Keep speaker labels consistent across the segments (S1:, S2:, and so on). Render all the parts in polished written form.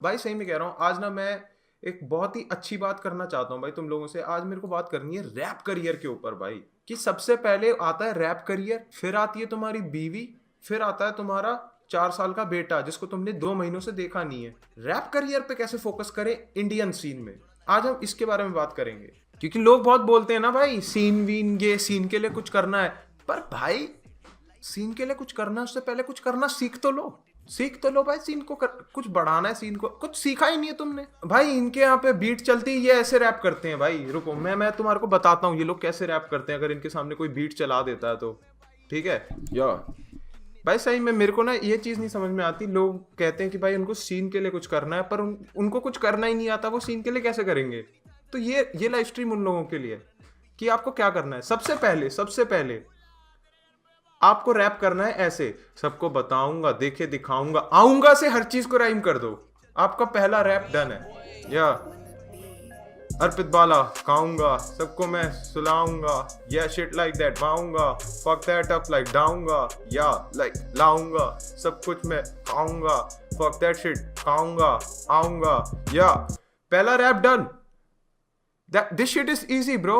S1: भाई सही में कह रहा हूँ, आज ना मैं एक बहुत ही अच्छी बात करना चाहता हूँ भाई तुम लोगों से। आज मेरे को बात करनी है रैप करियर के ऊपर भाई, कि सबसे पहले आता है रैप करियर, फिर आती है तुम्हारी बीवी, फिर आता है तुम्हारा 4 साल का बेटा जिसको तुमने 2 महीनों से देखा नहीं है। रैप करियर पे कैसे फोकस करें इंडियन सीन में, आज हम इसके बारे में बात करेंगे। क्योंकि लोग बहुत बोलते हैं ना भाई, सीन वीन ये सीन के लिए कुछ करना है, पर भाई सीन के लिए कुछ करना है उससे पहले कुछ करना सीख तो लो। सीख तो लो भाई, सीन को कुछ बढ़ाना है, सीन को कुछ सीखा ही नहीं है तुमने भाई। इनके यहाँ पे बीट चलती है, ये ऐसे रैप करते हैं भाई। रुको मैं तुम्हारे को बताता हूँ ये लोग कैसे रैप करते हैं, अगर इनके सामने कोई बीट चला देता है तो। ठीक है या भाई, सही में मेरे को ना ये चीज नहीं समझ में आती। लोग कहते हैं कि भाई उनको सीन के लिए कुछ करना है, पर उनको कुछ करना ही नहीं आता, वो सीन के लिए कैसे करेंगे। तो ये लाइव स्ट्रीम उन लोगों के लिए कि आपको क्या करना है। सबसे पहले आपको रैप करना है ऐसे, सबको बताऊंगा देखे दिखाऊंगा आऊंगा से हर चीज को राइम कर दो। आपका पहला रैप डन है। या अर्पित बाला खाऊंगा सबको मैं सुलाऊंगा, या शिट लाइक दैट वाऊंगा, फक दैट अप लाइक डाऊंगा, या लाइक लाऊंगा सब कुछ मैं खाऊंगा, फक दैट शिट खाऊंगा आऊंगा। या पहला rap done. This shit is easy bro.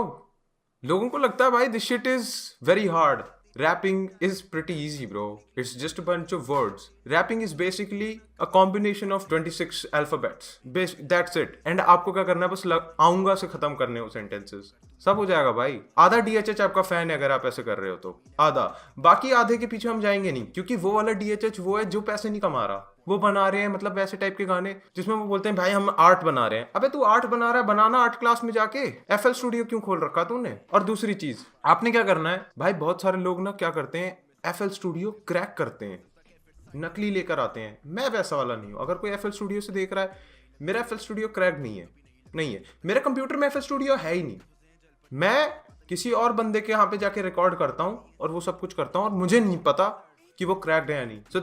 S1: लोगों को लगता है भाई this shit is very hard. Rapping is pretty easy, bro. It's just a bunch of words. Rapping is basically a combination of 26 alphabets. That's it. And आपको क्या करना है, बस आऊंगा से खत्म करने हो सेंटेंसेस, सब हो जाएगा भाई। आधा डीएचएच आपका फैन है अगर आप ऐसे कर रहे हो तो, आधा। बाकी आधे के पीछे हम जाएंगे नहीं, क्योंकि वो वाला डीएचएच वो है जो पैसे नहीं कमा रहा। वो बना रहे हैं मतलब वैसे टाइप के गाने जिसमें वो बोलते हैं भाई हम आर्ट बना रहे हैं। अबे तू आर्ट बना रहा है, बनाना आर्ट क्लास में जाके। एफएल स्टूडियो क्यों खोल रखा तूने। और दूसरी चीज आपने क्या करना है भाई, बहुत सारे लोग ना क्या करते हैं, एफएल स्टूडियो क्रैक करते हैं, नकली लेकर आते हैं। मैं वैसा वाला नहीं हूं। अगर कोई एफएल स्टूडियो से देख रहा है, मेरा एफएल स्टूडियो क्रैक नहीं है। मेरे कंप्यूटर में एफएल स्टूडियो है ही नहीं। मैं किसी और बंदे के यहाँ पे जाके रिकॉर्ड करता हूँ और वो सब कुछ करता हूँ, और मुझे नहीं पता कि वो क्रैक्ड है या नहीं। So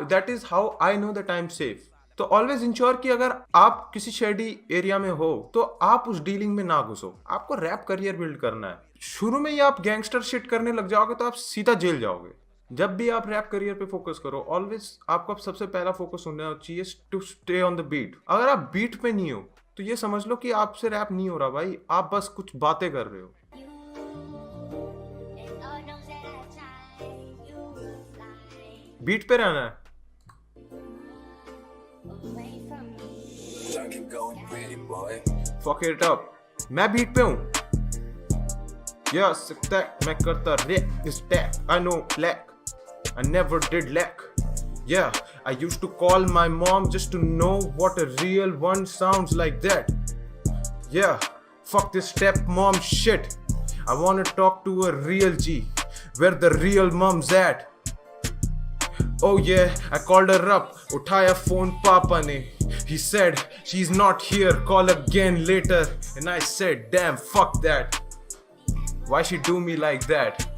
S1: that is how I know that I am safe. तो ऑलवेज इंश्योर कि अगर आप किसी शेडी एरिया में हो तो आप उस डीलिंग में ना घुसो। आपको रैप करियर बिल्ड करना है। शुरू में ही आप गैंगस्टर शिट करने लग जाओगे तो आप सीधा जेल जाओगे। जब भी आप रैप करियर पे फोकस करो, ऑलवेज आपको सबसे पहला फोकस होना चाहिए to stay on the beat. अगर आप बीट पे नहीं हो तो ये समझ लो कि आपसे रैप नहीं हो रहा भाई, आप बस कुछ बातें कर रहे हो। बीट पे रहना है। Fuck it up. मैं बीट पे हूं। यस मैं करता रैप इस टैक। I know lack, I never did lack. Yeah, I used to call my mom just to know what a real one sounds like that. Yeah, fuck this stepmom shit. I wanna talk to a real G, where the real mom's at. Oh yeah, I called her up, uthaya phone papa ne. He said, she's not here, call again later. And I said, damn, fuck that. Why she do me like that?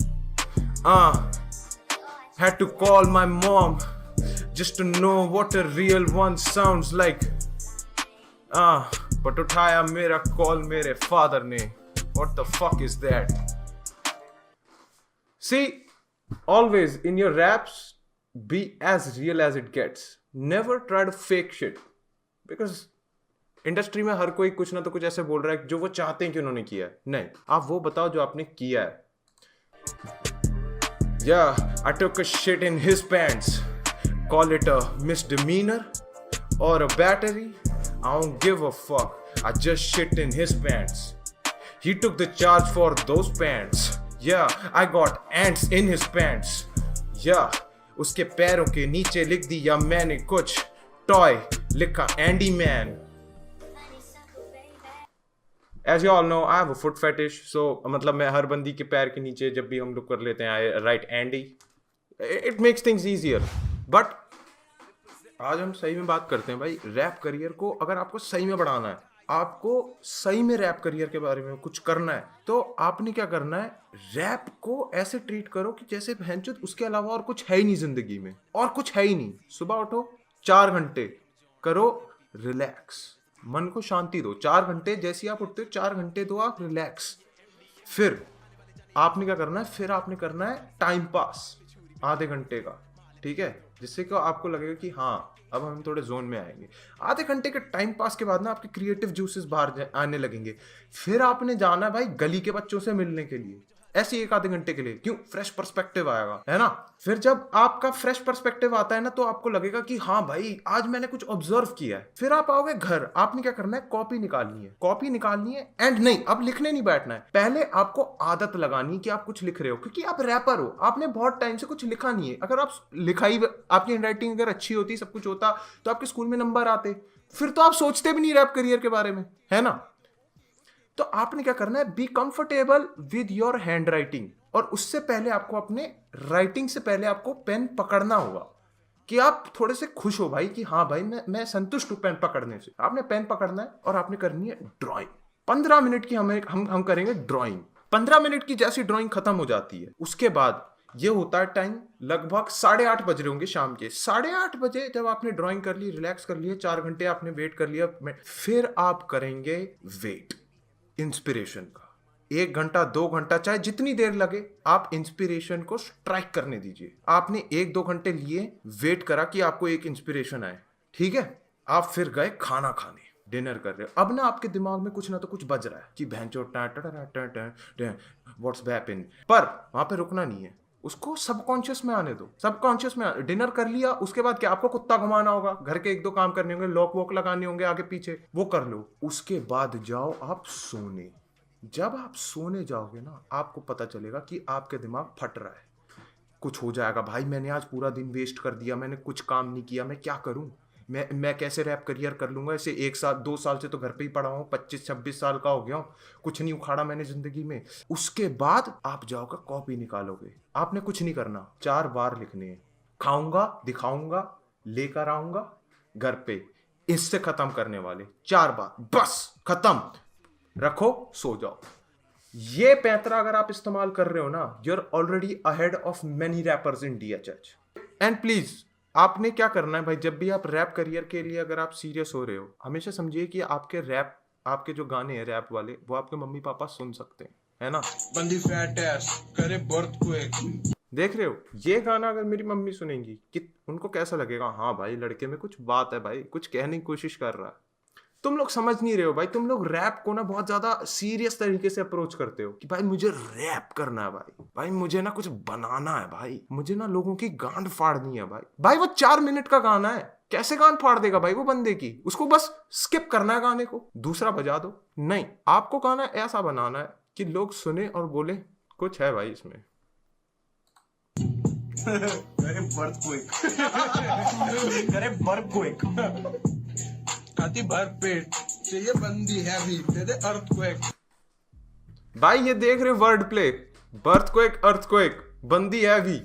S1: Had to call my mom just to know what a real one sounds like. But उठाया मेरा call मेरे father ने. What the fuck is that? See, always in your raps, be as real as it gets. Never try to fake shit. Because industry में हर कोई कुछ ना तो कुछ ऐसे बोल रहा है जो वो चाहते हैं कि उन्होंने किया है। नहीं, आप वो बताओ जो आपने किया है। Yeah, I took a shit in his pants. Call it a misdemeanor or a battery, I don't give a fuck. I just shit in his pants. He took the charge for those pants. Yeah, I got ants in his pants. Yeah, उसके पैरों के नीचे लिख दिया मैंने कुछ toy, लिखा Andy man. As you all know, I have a foot fetish, so मतलब मैं हर बंदी के पैर के नीचे जब भी हम लोग कर लेते हैं I write Andy. It makes things easier. But आज हम सही में बात करते हैं भाई रैप करियर को। अगर आपको सही में बढ़ाना है, आपको सही में रैप करियर के बारे में कुछ करना है, तो आपने क्या करना है, रैप को ऐसे ट्रीट करो कि जैसे भैंचोद उसके अलावा और कुछ है ही नहीं जिंदगी में, और कुछ है ही नहीं। सुबह उठो, 4 घंटे करो रिलैक्स, मन को शांति दो। 4 घंटे जैसे आप उठते हो 4 घंटे दो आप रिलैक्स। फिर आपने क्या करना है, फिर आपने करना है टाइम पास आधे घंटे का, ठीक है, जिससे कि आपको लगेगा कि हाँ अब हम थोड़े जोन में आएंगे। आधे घंटे के टाइम पास के बाद ना आपके क्रिएटिव जूसेस बाहर आने लगेंगे। फिर आपने जाना भाई गली के बच्चों से मिलने के लिए, ऐसे एक आधे घंटे के लिए। क्यों? फ्रेश पर्सपेक्टिव आएगा, है ना। फिर जब आपका फ्रेश पर्सपेक्टिव आता है ना, तो आपको लगेगा कि हाँ भाई आज मैंने कुछ ऑब्जर्व किया है। फिर आप आओगे घर, आपने क्या करना है, कॉपी निकालनी है, कॉपी निकालनी है। एंड नहीं, अब लिखने नहीं बैठना है, पहले आपको आदत लगानी है कि आप कुछ लिख रहे हो, क्योंकि आप रैपर हो, आपने बहुत टाइम से कुछ लिखा नहीं है। अगर आप लिखाई, आपकी हैंडराइटिंग अगर अच्छी होती, सब कुछ होता, तो आपके स्कूल में नंबर आते। फिर तो आप सोचते भी नहीं रैप करियर के बारे में, है ना। तो आपने क्या करना है, be comfortable with your hand writing. और उससे पहले आपको अपने राइटिंग से पहले आपको पेन पकड़ना होगा, कि आप थोड़े से खुश हो भाई, कि हाँ भाई मैं संतुष्ट हूं पेन पकड़ने से। आपने पेन पकड़ना है और आपने करनी है ड्राइंग। 15 मिनट की हम करेंगे ड्राइंग। 15 मिनट की जैसी ड्राइंग खत्म हो जाती है, उसके बाद ये होता है टाइम लगभग 8:30 बज रहे होंगे शाम के। 8:30 बजे जब आपने ड्राइंग कर ली, रिलैक्स कर लिया, 4 घंटे आपने वेट कर लिया, फिर आप करेंगे वेट इंस्पिरेशन का। 1 घंटा 2 घंटा चाहे जितनी देर लगे, आप इंस्पिरेशन को स्ट्राइक करने दीजिए। आपने 1-2 घंटे लिए, वेट करा कि आपको एक इंस्पिरेशन आए, ठीक है। आप फिर गए खाना खाने, डिनर कर रहे हो। अब ना आपके दिमाग में कुछ ना तो कुछ बज रहा है कि भैंचो व्हाट्स हैपेंड, पर वहां पे रुकना नहीं है, उसको सबकॉन्शियस में आने दो। सबकॉन्शियस में डिनर कर लिया, उसके बाद क्या, आपको कुत्ता घुमाना होगा, घर के 1-2 काम करने होंगे, लॉक वॉक लगाने होंगे आगे पीछे, वो कर लो। उसके बाद जाओ आप सोने। जब आप सोने जाओगे ना, आपको पता चलेगा कि आपके दिमाग फट रहा है, कुछ हो जाएगा भाई, मैंने आज पूरा दिन वेस्ट कर दिया, मैंने कुछ काम नहीं किया, मैं क्या करूं, मैं कैसे रैप करियर कर लूंगा। ऐसे 1 साल 2 साल से तो घर पे ही पड़ा हूँ, 25-26 साल का हो गया हूँ, कुछ नहीं उखाड़ा मैंने जिंदगी में। उसके बाद आप जाओगे कॉपी निकालोगे। आपने कुछ नहीं करना, 4 बार लिखने हैं, खाऊंगा, दिखाऊंगा, लेकर आऊंगा घर पे, इससे खत्म करने वाले 4 बार, बस खत्म। रखो, सो जाओ। ये पैंतरा अगर आप इस्तेमाल कर रहे हो ना, you are already ahead of many rappers in DHH. And please, आपने क्या करना है भाई, जब भी आप रैप करियर के लिए अगर आप सीरियस हो रहे हो, हमेशा समझिए कि आपके रैप, आपके जो गाने हैं रैप वाले, वो आपके मम्मी पापा सुन सकते हैं, है ना।
S2: बंदी फैट एस करे बर्थ को एक।
S1: देख रहे हो, ये गाना अगर मेरी मम्मी सुनेंगी कि उनको कैसा लगेगा, हाँ भाई लड़के में कुछ बात है, भाई कुछ कहने की कोशिश कर रहा है। तुम लोग समझ नहीं रहे हो भाई, तुम लोग रैप को ना बहुत ज्यादा सीरियस तरीके से अप्रोच करते हो कि भाई मुझे रैप करना है, भाई मुझे ना कुछ बनाना है, भाई मुझे ना लोगों की गांड फाड़नी है। भाई वो 4 मिनट का गाना है, कैसे गांड फाड़ देगा भाई वो बंदे की। उसको बस स्किप करना है गाने को, दूसरा बजा दो। नहीं, आपको गाना ऐसा बनाना है कि लोग सुने और बोले कुछ है भाई इसमें।
S2: करे बर्थ को एक। करे बर्थ को एक। खाती भर पेट चाहिए बंदी हैवी, दे दे अर्थक्वेक।
S1: भाई ये देख रहे वर्ड प्ले, बर्थक्वेक, अर्थक्वेक, बंदी हैवी,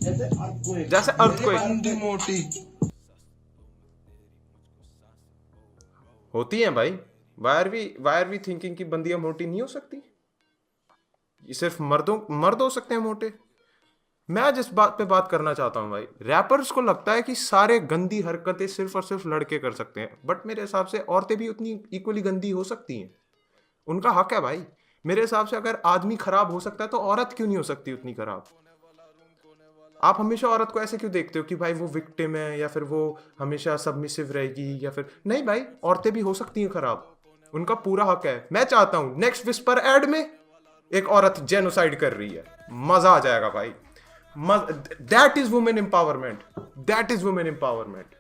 S1: जैसे अर्थक्वेक।
S2: बंदी मोटी
S1: होती है भाई। वाई आर वी थिंकिंग कि बंदियां मोटी नहीं हो सकती? ये सिर्फ मर्द हो सकते हैं मोटे। मैं जिस बात पे बात करना चाहता हूँ भाई, रैपर्स को लगता है कि सारे गंदी हरकतें सिर्फ और सिर्फ लड़के कर सकते हैं, बट मेरे हिसाब से औरतें भी उतनी इक्वली गंदी हो सकती हैं। उनका हक है भाई। मेरे हिसाब से अगर आदमी खराब हो सकता है तो औरत क्यों नहीं हो सकती उतनी खराब? आप हमेशा औरत को ऐसे क्यों देखते हो कि भाई वो विक्टिम है, या फिर वो हमेशा सबमिसिव रहेगी, या फिर नहीं भाई, औरतें भी हो सकती हैं खराब, उनका पूरा हक है। मैं चाहता हूं नेक्स्ट विस्पर एड में एक औरत जेनोसाइड कर रही है, मजा आ जाएगा भाई। That is women empowerment, that is women empowerment.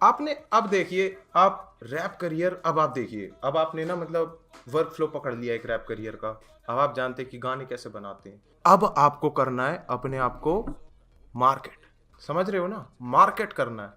S1: आपने अब देखिए, आप रैप करियर, अब आप देखिए, अब आपने ना मतलब वर्क फ्लो पकड़ लिया एक रैप करियर का। अब आप जानते हैं कि गाने कैसे बनाते हैं। अब आपको करना है अपने आप को मार्केट, समझ रहे हो ना, मार्केट करना है।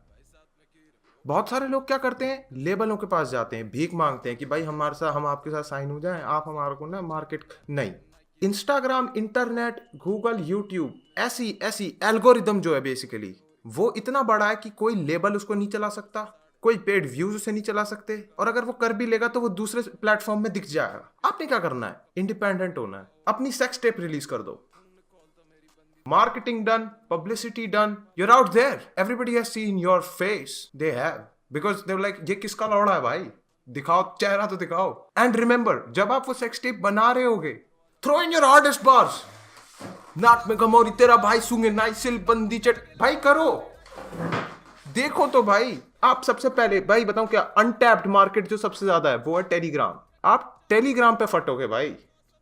S1: बहुत सारे लोग क्या करते हैं, लेबलों के पास जाते हैं, भीख मांगते हैं कि भाई हमारे साथ, हम आपके साथ साइन हो जाएं, आप हमारे को ना मार्केट। नहीं, इंस्टाग्राम, इंटरनेट, गूगल, यूट्यूब, ऐसी एल्गोरिदम जो है बेसिकली, वो इतना बड़ा है कि कोई लेबल उसको नहीं चला सकता, कोई पेड व्यूज उसे नहीं चला सकते, और अगर वो कर भी लेगा तो वो दूसरे प्लेटफॉर्म में दिख जाएगा। आपने क्या करना है, इंडिपेंडेंट होना है, अपनी सेक्स टेप रिलीज कर दो, marketing done, publicity done, you're out there, everybody has seen your face, they have, because they're like ये किसका लौड़ा है भाई, दिखाओ चेहरा तो दिखाओ। and remember, जब आप वो सेक्स टेप बना रहे होगे, throw in your hardest bars, नाट में गमोरी तेरा भाई सूंगे नाइसिल बंदी चट, भाई करो, देखो तो भाई, आप सबसे पहले भाई बताऊं क्या, अनटैप्ड मार्केट जो सबसे ज्यादा है वो है टेलीग्राम। आप टेलीग्राम पे फटोगे भाई,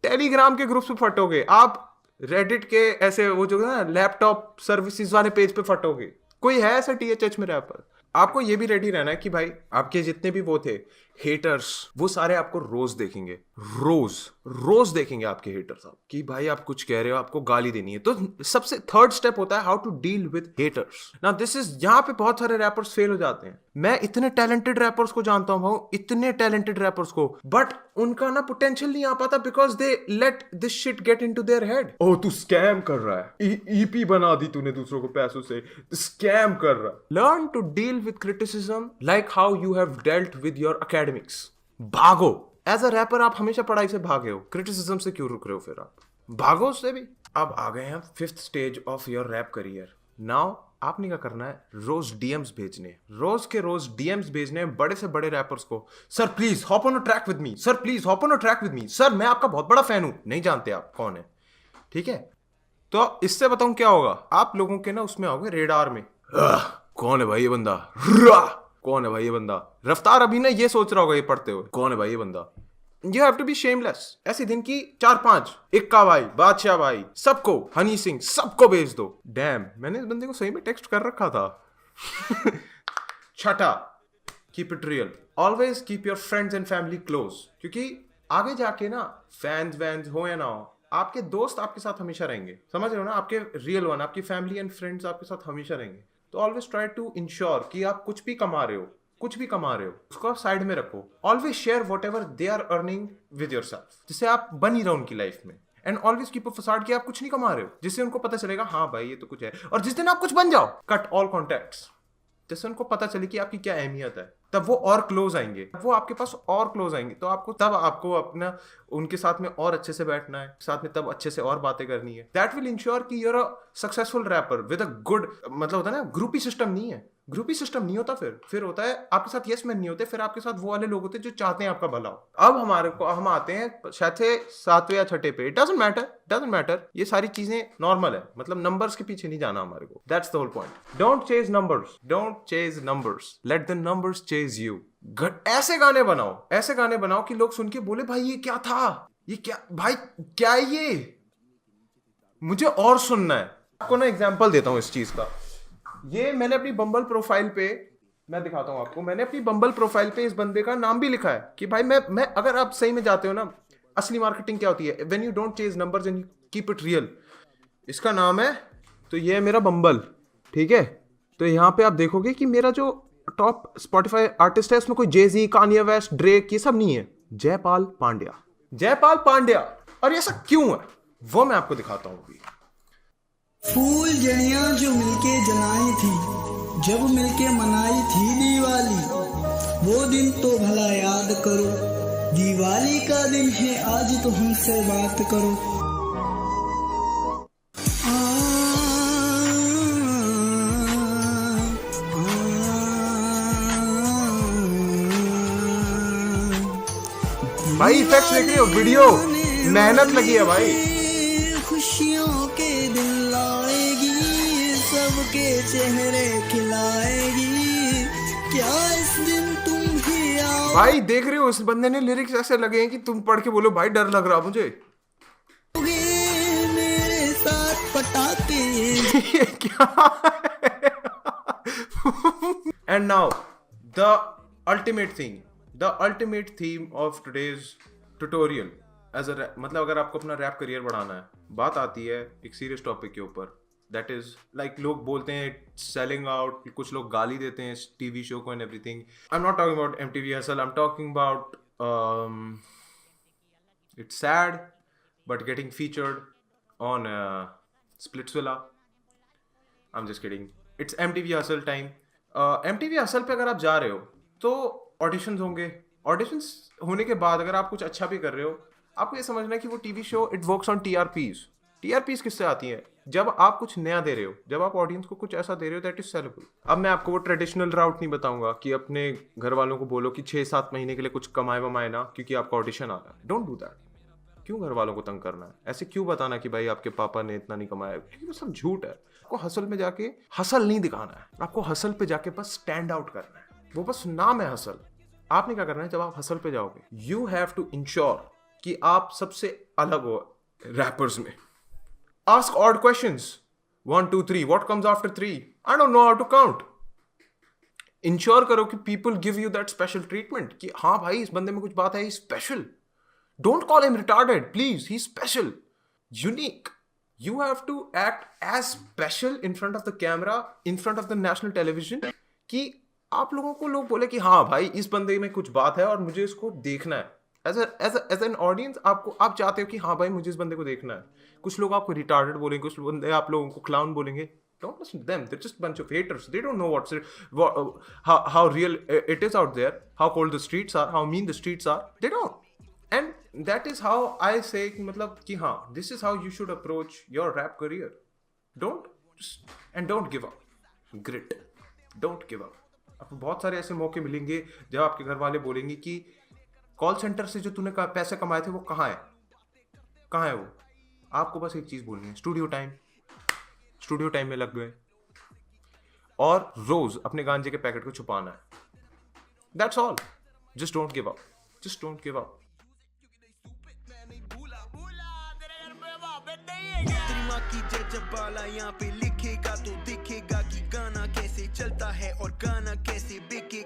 S1: टेलीग्राम के ग्रुप पे फटोगे आप, रेडिट के ऐसे वो जो है ना लैपटॉप सर्विसेज वाले पेज पे फटोगे। कोई है ऐसा टीएचएच में रैपर? आपको ये भी रेडी रहना है कि भाई आपके जितने भी वो थे हेटर्स, वो सारे आपको रोज देखेंगे, रोज रोज देखेंगे आपके हेटर्स, आप कि भाई आप कुछ कह रहे हो, आपको गाली देनी है। तो सबसे थर्ड स्टेप होता है how to deal with haters. Now this is, यहाँ पे बहुत सारे रैपर्स फेल हो जाते हैं। मैं इतने टैलेंटेड रैपर्स को जानता हूँ, इतने टैलेंटेड रैपर्स को, बट उनका ना पोटेंशियल नहीं आ पाता because they let this shit get into their head. Oh तू स्कैम कर रहा है, ईपी बना दी तूने दूसरों को पैसों से, स्कैम कर रहा है। Learn to deal with criticism like how you have dealt with your academics. भागो, एज अ रैपर आप हमेशा पढ़ाई से भागे हो, क्रिटिसिज्म से क्यों रुक रहे हो? फिर आप भागो उससे भी। अब आ गए हैं fifth stage of your rap career. Now आपने क्या करना है, रोज डीएम्स भेजने, रोज के रोज डीएम्स भेजने बड़े से बड़े रैपर्स को। Sir please hop on a track with me, sir please hop on a track with me, sir मैं आपका बहुत बड़ा फैन हूं। नहीं जानते आप कौन है, ठीक है? तो इससे बताऊं क्या होगा, आप लोगों के ना उसमें आओगे रेडार में। कौन है भाई ये बंदा, कौन है भाई ये बंदा। रफ्तार अभी ना ये सोच रहा होगा ये पढ़ते हुए, कौन है भाई ये बंदा। You have to be shameless। ऐसे दिन की 4-5, इक्का भाई, बादशाह भाई, सबको, हनी सिंह, सबको भेज दो। डैम, मैंने इस बंदे को सही में टेक्स्ट कर रखा था। छठा, keep it real. Always keep your friends and family close, क्योंकि आगे जाके ना फैंस वैंस हो या ना हो, आपके दोस्त आपके साथ हमेशा रहेंगे। समझ रहे हो ना, आपके रियल वन, आपकी फैमिली एंड फ्रेंड्स आपके साथ हमेशा रहेंगे। तो ऑलवेज ट्राई टू इंश्योर कि आप कुछ भी कमा रहे हो, कुछ भी कमा रहे हो उसको आप साइड में रखो। Always share whatever they are earning with yourself, जिससे आप बन ही रहो उनकी लाइफ में। And always keep a facade कि आप कुछ नहीं कमा रहे हो, जिससे उनको पता चलेगा हाँ भाई ये तो कुछ है। और जिस दिन आप कुछ बन जाओ, कट ऑल कॉन्टैक्ट्स, जिससे उनको पता चले कि आपकी क्या अहमियत है, तब वो और क्लोज आएंगे, वो आपके पास और क्लोज आएंगे। तो आपको तब आपको अपना उनके साथ में और अच्छे से बैठना है, साथ में तब अच्छे से और बातें करनी है। दैट विल इंश्योर कि you're a successful rapper with a good, मतलब होता है ना, ग्रुपी सिस्टम नहीं है। ग्रुपी सिस्टम नहीं होता, फिर होता है आपके साथ यस मैन नहीं होते, फिर आपके साथ वो वाले लोग होते हैं जो चाहते हैं आपका भला हो। अब हम आते हैं छठे, सातवें या छठे पे। इट डजंट मैटर, ये सारी चीजें नॉर्मल है, मतलब नंबर्स के पीछे नहीं जाना हमारे को। That's the whole point. Don't chase numbers, let the numbers chase you. ऐसे गाने बनाओ कि लोग सुन के बोले भाई ये क्या था, ये क्या भाई, क्या है ये, मुझे और सुनना है। आपको ना एग्जांपल देता हूं इस चीज का। ये मैंने अपनी बम्बल प्रोफाइल पे, मैं दिखाता हूं आपको, मैंने अपनी बम्बल प्रोफाइल पे इस बंदे का नाम भी लिखा है कि भाई मैं अगर आप सही में जाते हो ना, असली मार्केटिंग क्या होती है, when you don't chase numbers and you keep it real. इसका नाम है, तो ये है मेरा बम्बल, ठीक है? तो यहाँ पे आप देखोगे कि मेरा जो टॉप स्पॉटिफाई आर्टिस्ट है उसमें कोई जेजी, कान्ये वेस्ट, ड्रेक, ये सब नहीं है। जयपाल पांड्या। और ये सब क्यों है वो मैं आपको दिखाता हूँ अभी।
S3: फूल जड़ियां जो मिलके जलाई थी, जब मिलके मनाई थी दिवाली, वो दिन तो भला याद करो, दिवाली का दिन है आज तो हमसे बात करो।
S1: भाई इफेक्ट्स देख रहे हो, वीडियो मेहनत लगी है भाई।
S3: खुशियों के दिन लाएगी, सबके चेहरे खिलाएगी, क्या इस दिन तुम भी आओ।
S1: भाई देख रहे हो, उस बंदे ने लिरिक्स ऐसे लगे हैं कि तुम पढ़ के बोलो भाई डर लग रहा मुझे।
S3: मेरे साथ पटाके।
S1: ये क्या and now the ultimate theme of today's tutorial is uh, मतलब अगर आपको अपना रैप करियर बढ़ाना है, बात आती है एक सीरियस टॉपिक के ऊपर। दैट इज लाइक लोग बोलते हैं सेलिंग आउट, कुछ लोग गाली देते हैं टीवी शो को and everything. I am not talking about MTV hustle, I am talking about it's sad but getting featured on Splitsvilla. I am just kidding, it's MTV hustle time. MTV hustle पे अगर आप जा रहे हो तो auditions होंगे। Auditions होने के बाद अगर आप कुछ अच्छा भी कर रहे हो, आपको ये समझना है कि वो TV show it works on TRPs किससे आती है? जब आप कुछ नया दे रहे हो, जब आप ऑडियंस को कुछ ऐसा दे रहे हो दैट इज सेलेबल। अब मैं आपको वो ट्रेडिशनल राउट नहीं बताऊंगा कि अपने घर वालों को बोलो कि 6-7 महीने के लिए कुछ कमाए वमाए ना क्योंकि आपका ऑडिशन आ रहा है। Don't do that. क्यों घर वालों को तंग करना है? ऐसे क्यों बताना कि भाई आपके पापा ने इतना नहीं कमाया? ये सब झूठ है। आपको हसल में जाके हसल नहीं दिखाना है, आपको हसल पे जाके बस स्टैंड आउट करना है। वो बस नाम है हसल। आपने क्या करना है जब आप हसल पे जाओगे? यू हैव टू इंश्योर कि आप सबसे अलग हो रैपर्स में। Ask odd questions, 1 2 3, what comes after 3? I don't know how to count. Ensure करो कि people give you that special treatment कि हाँ भाई इस बंदे में कुछ बात है, he special. Don't call him retarded please, he special, unique. You have to act as special in front of the camera, in front of the national television, कि आप लोगों को लोग बोले कि हाँ भाई इस बंदे में कुछ बात है और मुझे इसको देखना है। एज एन ऑडियंस आप चाहते हो कि हाँ भाई मुझे इस बंदे को देखना है। कुछ लोग आपको रिटार्डेड बोलेंगे, कुछ बंदे आप लोगों को क्लाउन बोलेंगे। Don't listen to them. They're just a bunch of haters. They don't know how real it is out there, how cold the streets are, how mean the streets are. They don't. And that is how I say कि मतलब कि हाँ, this is how you should approach your rap career. Don't give up. Grit. Don't give up. आपको बहुत सारे ऐसे मौके मिलेंगे जब आपके घर वाले बोलेंगे कि कॉल सेंटर से जो तूने पैसे कमाए थे वो कहाँ है? कहाँ है वो? आपको बस एक चीज़ बोलनी है, स्टूडियो टाइम में लग गए और रोज अपने गांजे के पैकेट को छुपाना है। That's all. Just don't give up. Just don't give up.
S4: तेरी माँ की जय जबाला यहाँ पे लिखेगा तो दिखेगा कि गाना कैसे चलता है और गाना कैसे बिके।